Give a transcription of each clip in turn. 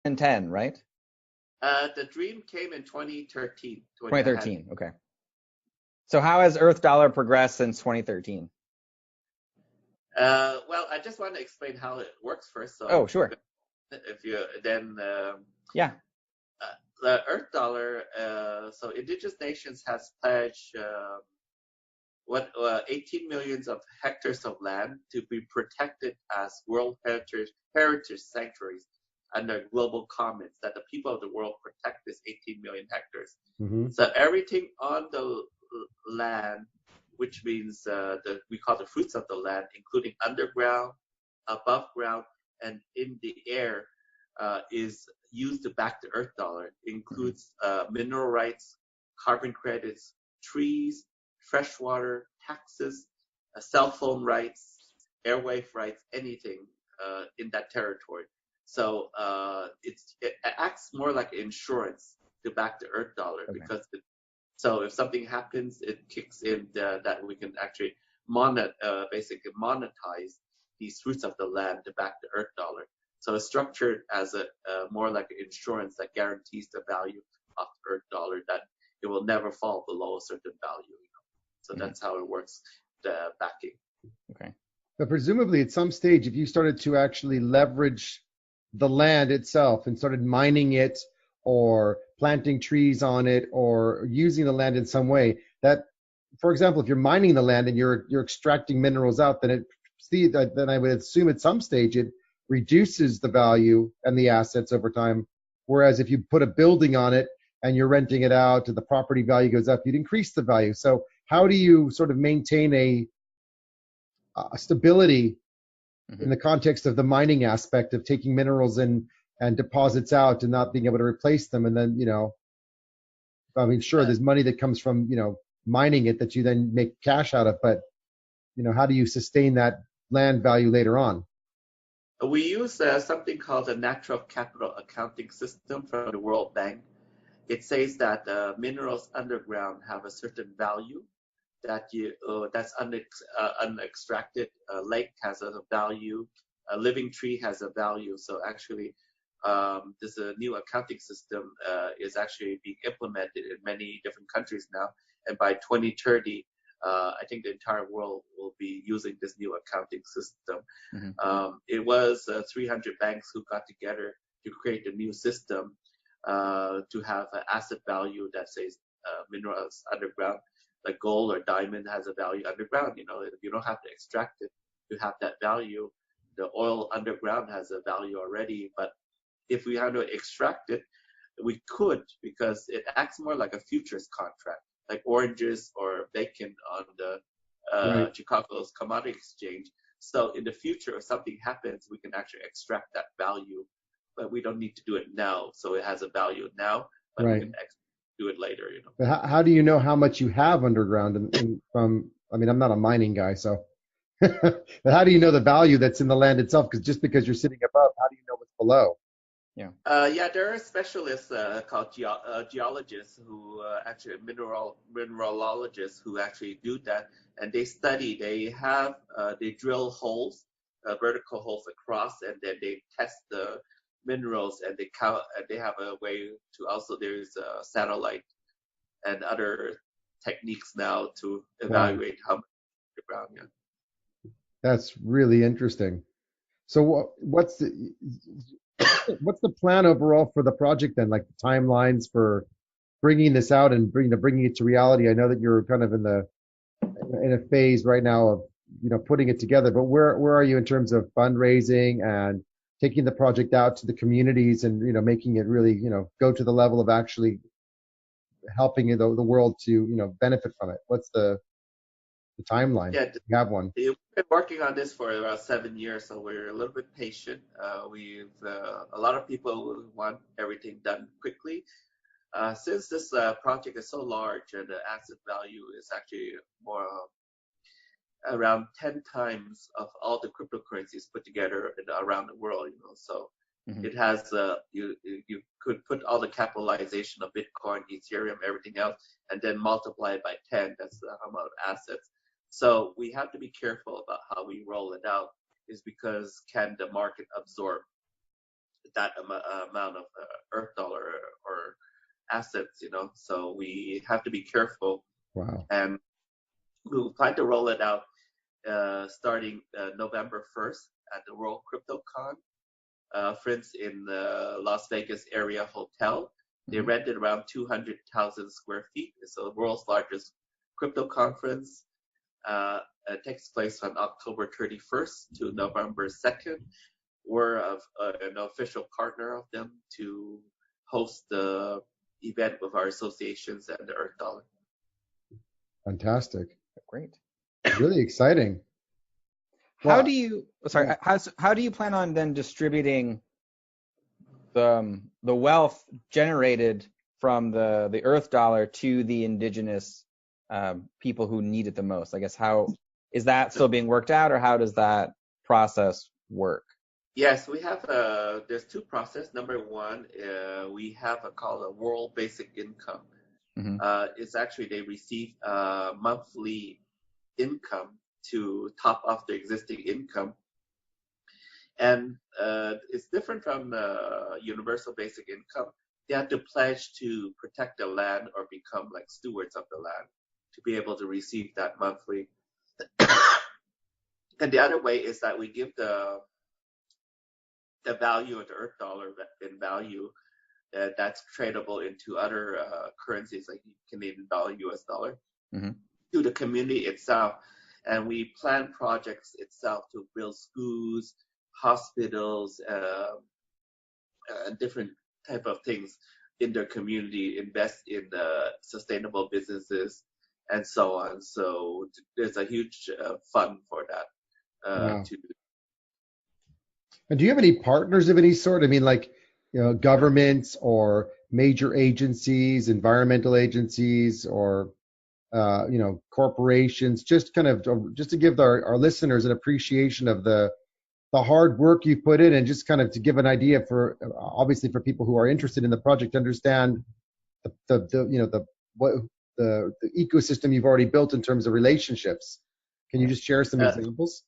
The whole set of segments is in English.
and 10, right? The dream came in 2013 when I had. 2013. Okay. So how has Earth dollar progressed since 2013? Well, I just want to explain how it works first. Oh, So sure. if you then Yeah. the Earth dollar, so indigenous nations has pledged 18 millions of hectares of land to be protected as World Heritage Sanctuaries under global commons, that the people of the world protect this 18 million hectares. Mm-hmm. So everything on the land, which means we call the fruits of the land, including underground, above ground, and in the air, is used to back the Earth dollar. It includes mineral rights, carbon credits, trees, freshwater, taxes, cell phone rights, airwave rights, anything in that territory. So it acts more like insurance to back the Earth dollar, Okay. because so if something happens, it kicks in that we can actually basically monetize these fruits of the land to back the Earth dollar. So it's structured as a more like an insurance that guarantees the value of the Earth dollar, that it will never fall below a certain value. So that's how it works, the backing. Okay. But presumably at some stage, if you started to actually leverage the land itself and started mining it or planting trees on it or using the land in some way, that, for example, if you're mining the land and you're extracting minerals out, then then I would assume at some stage it reduces the value and the assets over time. Whereas if you put a building on it and you're renting it out and the property value goes up, you'd increase the value. So how do you sort of maintain a stability in the context of the mining aspect of taking minerals in and deposits out and not being able to replace them? And then, I mean, sure, there's money that comes from, mining it that you then make cash out of, but, how do you sustain that land value later on? We use something called the natural capital accounting system from the World Bank. It says that minerals underground have a certain value, that that's unextracted. A lake has a value. A living tree has a value. So actually, this new accounting system is actually being implemented in many different countries now. And by 2030, I think the entire world will be using this new accounting system. It was 300 banks who got together to create a new system to have an asset value that says minerals underground, like gold or diamond has a value underground. You don't have to extract it to have that value. The oil underground has a value already, but if we had to extract it, we could, because it acts more like a futures contract, like oranges or bacon on the Right. Chicago's commodity exchange. So in the future, if something happens, we can actually extract that value, but we don't need to do it now. So it has a value now, but we Right. can do it later. But how do you know how much you have underground from, I mean, I'm not a mining guy, so, but how do you know the value that's in the land itself? Because just because you're sitting above, how do you know what's below? Yeah, there are specialists called geologists who actually mineralogists who actually do that, and they study. They drill holes, vertical holes across, and then they test the minerals, and they count. And they have a way to also, there's a satellite and other techniques now to evaluate how much the ground. Yeah. That's really interesting. So what's the plan overall for the project then? Like the timelines for bringing this out and bringing it to reality? I know that you're kind of in a phase right now of putting it together, but where are you in terms of fundraising and taking the project out to the communities and making it really go to the level of actually helping the world to benefit from it? What's the timeline? Yeah, You have one. we've been working on this for about 7 years, so we're a little bit patient. We've a lot of people want everything done quickly. Since this project is so large and the asset value is actually more around 10 times of all the cryptocurrencies put together around the world, so it has you could put all the capitalization of Bitcoin, Ethereum, everything else, and then multiply it by 10. That's the amount of assets. So we have to be careful about how we roll it out, is because can the market absorb that amount of Earth dollar or assets, So we have to be careful, Wow. and we plan to roll it out starting November 1st at the World CryptoCon. Friends in the Las Vegas area hotel. They rented around 200,000 square feet. It's the world's largest crypto conference. It takes place on October 31st to November 2nd. We're an official partner of them to host the event with our associations and the Earth Dollar. Fantastic. Great. Really exciting. How do you plan on then distributing the wealth generated from the Earth Dollar to the indigenous people who need it the most? I guess, how is that still being worked out, or how does that process work? Yes, we have there's two processes. Number one, we have called a World Basic Income. It's actually they receive monthly income to top off their existing income. And it's different from universal basic income. They have to pledge to protect the land or become like stewards of the land to be able to receive that monthly. And the other way is that we give the value of the Earth Dollar in value that's tradable into other currencies like Canadian dollar, US dollar, to the community itself. And we plan projects itself to build schools, hospitals, different type of things in their community, invest in sustainable businesses, and so on. So there's a huge fund for that. Wow. To And do you have any partners of any sort? I mean, like, governments or major agencies, environmental agencies, or corporations, just to give our listeners an appreciation of the hard work you put in, and just kind of to give an idea for, obviously, for people who are interested in the project to understand the ecosystem you've already built in terms of relationships. Can you just share some examples?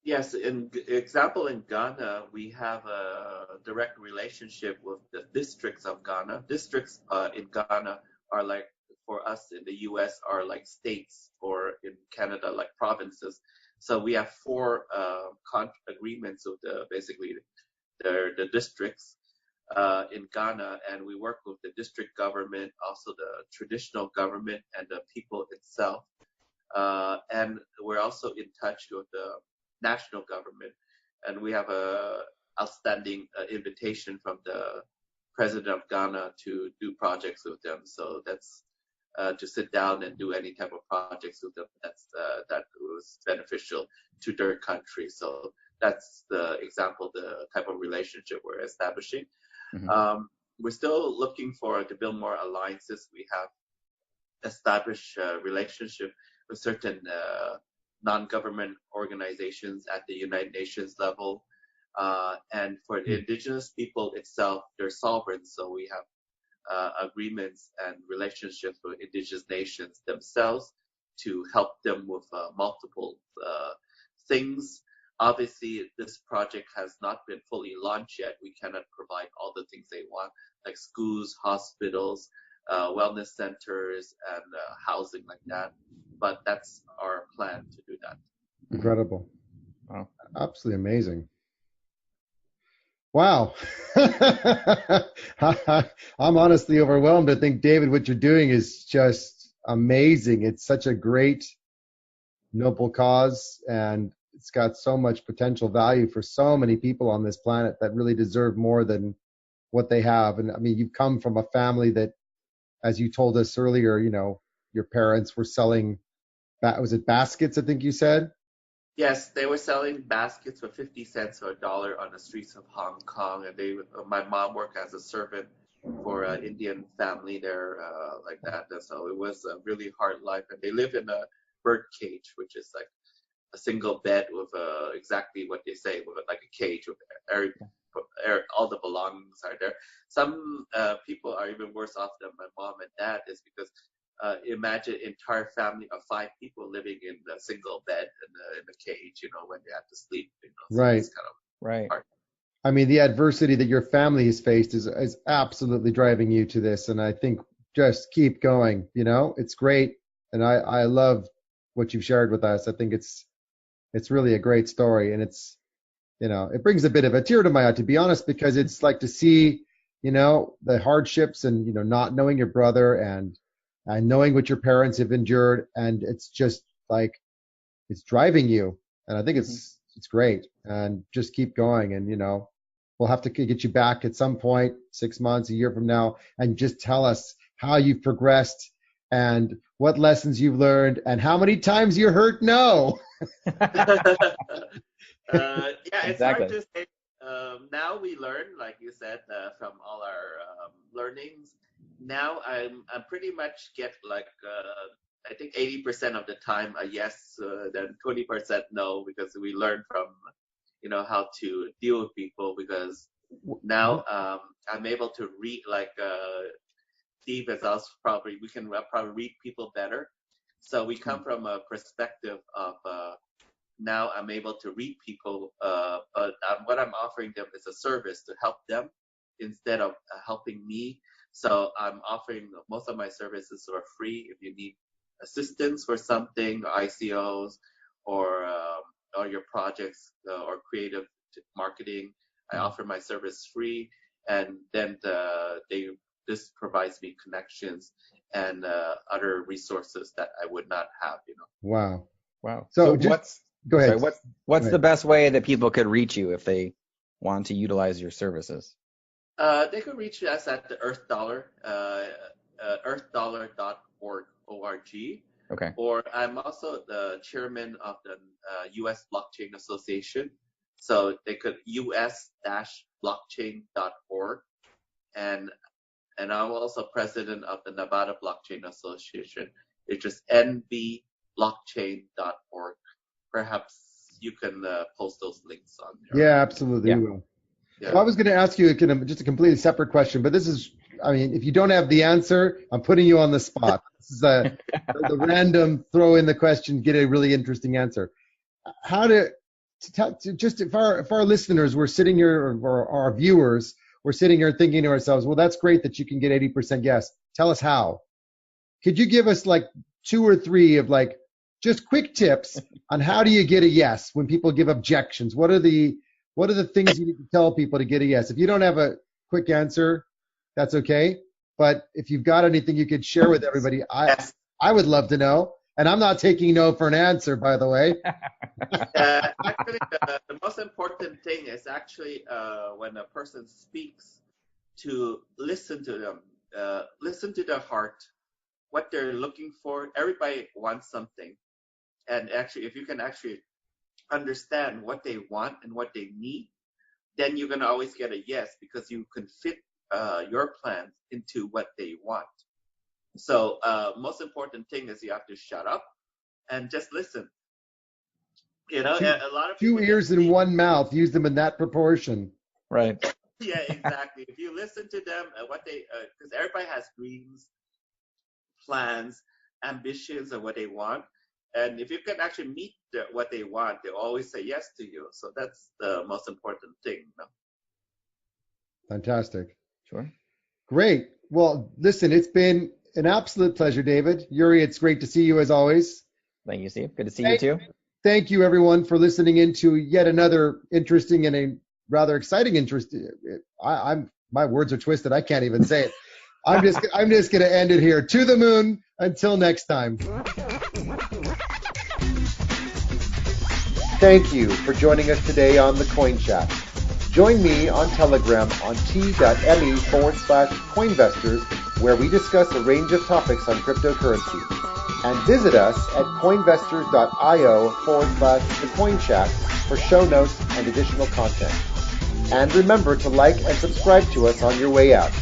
Yes, in example, in Ghana, we have a direct relationship with the districts of Ghana. Districts in Ghana are like, for us in the US, are like states, or in Canada, like provinces. So we have 4 agreements with basically the districts in Ghana, and we work with the district government, also the traditional government, and the people itself. And we're also in touch with the national government, and we have a outstanding invitation from the president of Ghana to do projects with them. So that's to sit down and do any type of projects with them. That was beneficial to their country. So that's the example, the type of relationship we're establishing. We're still looking to build more alliances. We have established a relationship with certain non-government organizations at the United Nations level. And for the indigenous people itself, they're sovereign. So we have agreements and relationships with indigenous nations themselves to help them with multiple things. Obviously, this project has not been fully launched yet. We cannot provide all the things they want, like schools, hospitals, wellness centers, and housing like that. But that's our plan to do that. Incredible. Wow. Absolutely amazing. Wow. I'm honestly overwhelmed. I think, David, what you're doing is just amazing. It's such a great, noble cause, and it's got so much potential value for so many people on this planet that really deserve more than what they have. And I mean, you've come from a family that, as you told us earlier, your parents were selling, was it baskets, I think you said? Yes, they were selling baskets for 50 cents or $1 on the streets of Hong Kong, and my mom worked as a servant for an Indian family there, like that. And so it was a really hard life, and they live in a bird cage, which is like a single bed with exactly what they say, with like a cage with all the belongings are there. Some people are even worse off than my mom and dad, is because imagine entire family of 5 people living in a single bed in a cage, when they have to sleep. So Right. it's kind of hard. I mean, the adversity that your family has faced is absolutely driving you to this. And I think just keep going, it's great. And I love what you've shared with us. I think it's really a great story. And it brings a bit of a tear to my eye, to be honest, because it's like to see, the hardships and, not knowing your brother and knowing what your parents have endured. And it's just like, it's driving you. And I think it's great, and just keep going. And, we'll have to get you back at some point, 6 months, a year from now, and just tell us how you've progressed and what lessons you've learned and how many times you hurt no. Yeah, it's Exactly. hard to say. Now we learn, like you said, from all our learnings. Now I'm pretty much get like I think 80% of the time a yes, then 20% no, because we learn from how to deal with people. Because now I'm able to read, like Steve as us, we can probably read people better. So we come from a perspective of now I'm able to read people, but what I'm offering them is a service to help them instead of helping me. So I'm offering most of my services are free. If you need assistance for something, ICOs, or your projects or creative marketing, I offer my service free, and then this provides me connections and other resources that I would not have. Wow. So Go ahead. what's the best way that people could reach you if they want to utilize your services? They could reach us at the Earth Dollar, earthdollar.org. Okay. Or I'm also the chairman of the U.S. Blockchain Association. So they could us-blockchain.org. And I'm also president of the Nevada Blockchain Association. It's just nbblockchain.org. Perhaps you can post those links on there. Yeah, absolutely. Yeah. We will. Yeah. So I was going to ask you just a completely separate question, but this is, if you don't have the answer, I'm putting you on the spot. This is the random throw in the question, get a really interesting answer. How if our listeners were sitting here, or our viewers were sitting here thinking to ourselves, well, that's great that you can get 80% yes. Tell us how. Could you give us like 2 or 3 of like just quick tips on how do you get a yes when people give objections? What are the things you need to tell people to get a yes? If you don't have a quick answer, that's okay. But if you've got anything you could share with everybody, I would love to know. And I'm not taking no for an answer, by the way. Actually, the most important thing is actually when a person speaks, to listen to them, listen to their heart, what they're looking for. Everybody wants something. And actually, if you can actually understand what they want and what they need, then you're going to always get a yes, because you can fit your plans into what they want. So most important thing is you have to shut up and just listen. A lot of people 2 ears and 1 mouth. Use them in that proportion. Right. Yeah, exactly. If you listen to them, because everybody has dreams, plans, ambitions, and what they want. And if you can actually meet what they want, they'll always say yes to you. So that's the most important thing. Fantastic. Sure. Great. Well, listen, it's been an absolute pleasure, David. Yuri, it's great to see you as always. Thank you, Steve. Good to see you too. Thank you, everyone, for listening into yet another interesting and a rather exciting interest. My words are twisted. I can't even say it. I'm just going to end it here. To the moon. Until next time. Thank you for joining us today on the Coin Chat. Join me on Telegram on t.me/Coinvestors, where we discuss a range of topics on cryptocurrency. And visit us at coinvestors.io/thecoinchat for show notes and additional content. And remember to like and subscribe to us on your way out.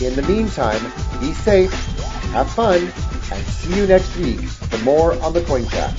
In the meantime, be safe, have fun, and see you next week for more on the Coin Chat.